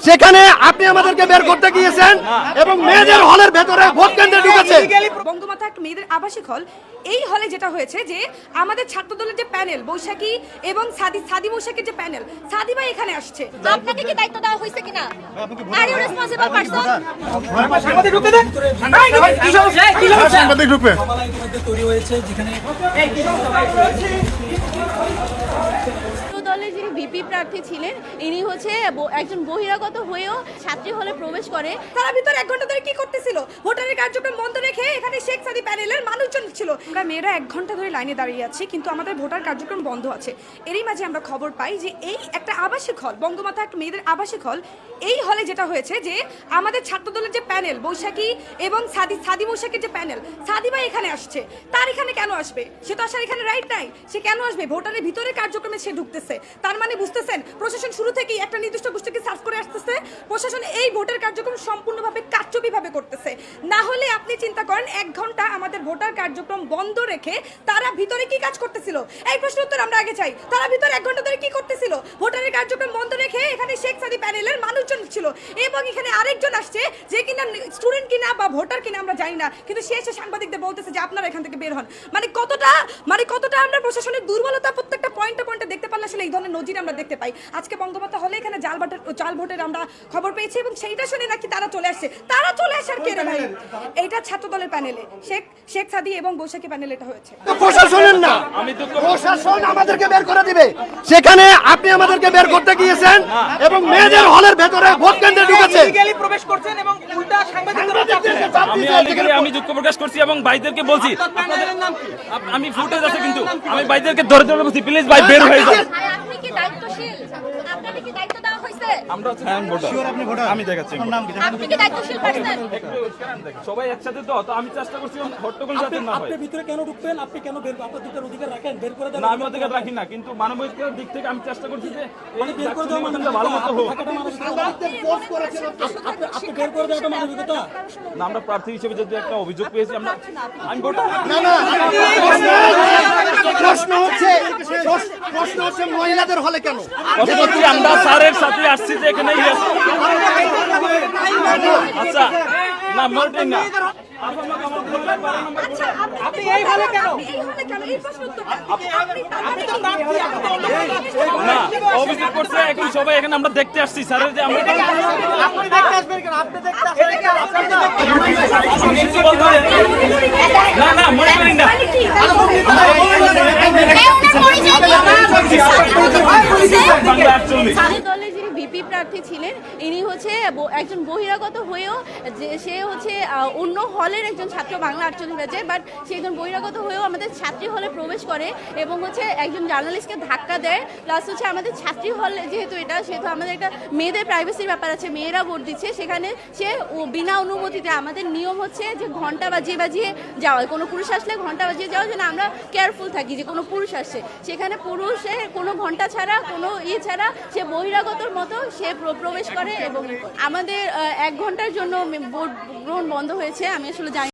সেখানে আপনি আমাদেরকে বের করতে গিয়েছেন এবং মেয়েদের হলের ভেতরে ভোট কেন্দ্রে ঢুকেছে। বঙ্গমাতা একটা মেয়েদের আবাসিক হল, এই হলে যেটা হয়েছে যে আমাদের ছাত্রদলের যে প্যানেল বৈশাখী এবং সাদি বৈশাখীর যে প্যানেল, সাদি ভাই এখানে আসছে। আপনাকে কি দায়িত্ব দেওয়া হয়েছে কিনা? Are you responsible person? সাংবাদিক ঢুকবে না? কি সমস্যা? সাংবাদিক ঢুকবে। তৈরি হয়েছে যেখানে দলের যিনি ভিপি প্রার্থী ছিলেন, ইনি হচ্ছে একজন বহিরাগত হয়েও ছাত্রী হলে প্রবেশ করে। তারা ভিতরে 1 ঘন্টা ধরে কি করতেছিল? ভোটারের কার্যক্রম বন্ধ রেখে এখানে শেখ সাদি প্যানেলের মানুষজন ছিল। আমরা মেয়েরা 1 ঘন্টা ধরে লাইনে দাঁড়িয়ে আছি, কিন্তু আমাদের ভোটার কার্যক্রম বন্ধ আছে। এরই মাঝে আমরা খবর পাই যে এই একটা আবাসিক হল, বঙ্গমাতা একটা মেয়েদের আবাসিক হল, এই হলে যেটা হয়েছে যে আমাদের ছাত্রদলের যে প্যানেল বৈশাখী এবং সাদি বৈশাখীর যে প্যানেল, সাদি ভাই এখানে আসছে। তার এখানে কেন আসবে? সে তো আসার এখানে রাইট নাই। সে কেন আসবে? ভোটারের ভিতরে কার্যক্রমে সে ঢুকতেছে। তার মানে বুঝতেছেন, প্রশাসন শুরু থেকেই একটা নির্দিষ্ট গোষ্ঠীকে সার্চ করে আসতেছে। প্রশাসন এই ভোটের কার্যক্রম সম্পূর্ণভাবে কারচুপিভাবে করতেছে। না হলে আপনি চিন্তা করেন, 1 ঘন্টা আমাদের ভোটার কার্যক্রম বন্ধ রেখে তারা ভিতরে কি কাজ করতেছিল? এই প্রশ্নের উত্তর আমরা আগে চাই। তারা ভিতরে 1 ঘন্টা ধরে কি করতেছিল? ভোটারের কার্যক্রম বন্ধ রেখে এখানে শেখ সাদি প্যানেলের মানুষজন ছিল এবং এখানে আরেকজন আসছে যে কিনা স্টুডেন্ট কিনা বা ভোটার কিনা আমরা জানি না, কিন্তু সে এসে সাংবাদিকদের বলতেছে যে আপনারা এখান থেকে বের হন। মানে কতটা আমরা প্রশাসনের দুর্বলতা প্রত্যেকটা পয়েন্টে দেখতে পারলে আসলে এই ধরনের নজির আমরা দেখতে পাই। আজকে বঙ্গমাতা হলে এখানে জাল ভোটের আমরা খবর পেয়েছি এবং সেইটা শুনে নাকি তারা চলে আসছে। তারা চলে আসার কে রে ভাই? এইটা ছাত্র দলের প্যানেলে শেখ সাদি এবং বৈশাখী প্যানেল এটা হয়েছে। প্রশাসনের না, প্রশাসন আমাদেরকে বের করে দিবে। সেখানে আপনি আমাদেরকে বের করতে গিয়েছেন এবং মেয়েদের হলের ভেতরে ভোট কেন্দ্রে ঢুকেছে। ইলিগালি প্রবেশ করছেন এবং উল্টা আমি দুঃখ প্রকাশ করছি এবং ভাইদেরকে বলছি, আমি ফুটেজ আছে কিন্তু আমি ভাইদেরকে ধরে বলছি, প্লিজ ভাই বের হয়ে যান। আপনি কি দায়িত্বশীল? আপনাকে কি দায়িত্ব দেওয়া হয়েছে? আমরা ভোটার, আমি দেখাচ্ছি। আপনি কি দায়িত্বশীল পারসন? সবাই একসাথে তো আমি চেষ্টা করছি হট্টগোল যাতে না হয়। আপনি ভিতরে কেন ঢুকবেন? আপনি কেন বের? আপনার দুটো অধিকার রাখেন, বের করে দেন। না, আমি অধিকার রাখি না, কিন্তু মানবাধিকার দিক থেকে আমি চেষ্টা করছি যে মানে বের করে দেওয়া মানে ভালো মতো হোক। আপনি বের করে দেওয়াটা মানবিকতা না, আমরা প্রার্থী হিসেবে যদি একটা অভিযোগ পেয়েছি আমি ভোটার। প্রশ্ন হচ্ছে মহিলাদের হলে কেন? আমরা স্যারের সাথে আসছি যে এখানে আচ্ছা না মোটেই না। আপনি এই হলে কেন? এই হলে কেন? এই প্রশ্নের উত্তর না, অভিযোগ করছে এখন সবাই এখানে আমরা দেখতে আসছি স্যারের যে আমরা আপনি দেখতে আসবেন কেন? আপনি দেখতে আসবেন না না মনে করি না। দলের যিনি ভিপি প্রার্থী ছিলেন, ইনি হচ্ছে একজন বহিরাগত হয়েও সে হচ্ছে অন্য হলের একজন ছাত্র, বাংলা 48 ব্যাচের, বাট সে একজন বহিরাগত হয়েও আমাদের ছাত্রী হলে প্রবেশ করে এবং হচ্ছে একজন জার্নালিস্টকে ধাক্কা দেয়। প্লাস হচ্ছে আমাদের ছাত্রী হল যেহেতু সেহেতু আমাদের একটা মেয়েদের প্রাইভেসির ব্যাপার আছে, মেয়েরা ভোট দিচ্ছে, সেখানে সে বিনা অনুমতিতে, আমাদের নিয়ম হচ্ছে যে ঘন্টা বাজিয়ে যাওয়া, কোনো পুরুষ আসলে ঘন্টা বাজিয়ে যাওয়া, যেন আমরা কেয়ারফুল থাকি যে কোনো পুরুষ আসছে। সেখানে পুরুষে কোনো ঘন্টা ছাড়া, কোনো ছাড়া সে বহিরাগতর মতো সে প্রবেশ করে এবং আমাদের 1 ঘন্টার জন্য ভোট গ্রহণ বন্ধ হয়েছে। আমি আসলে জানি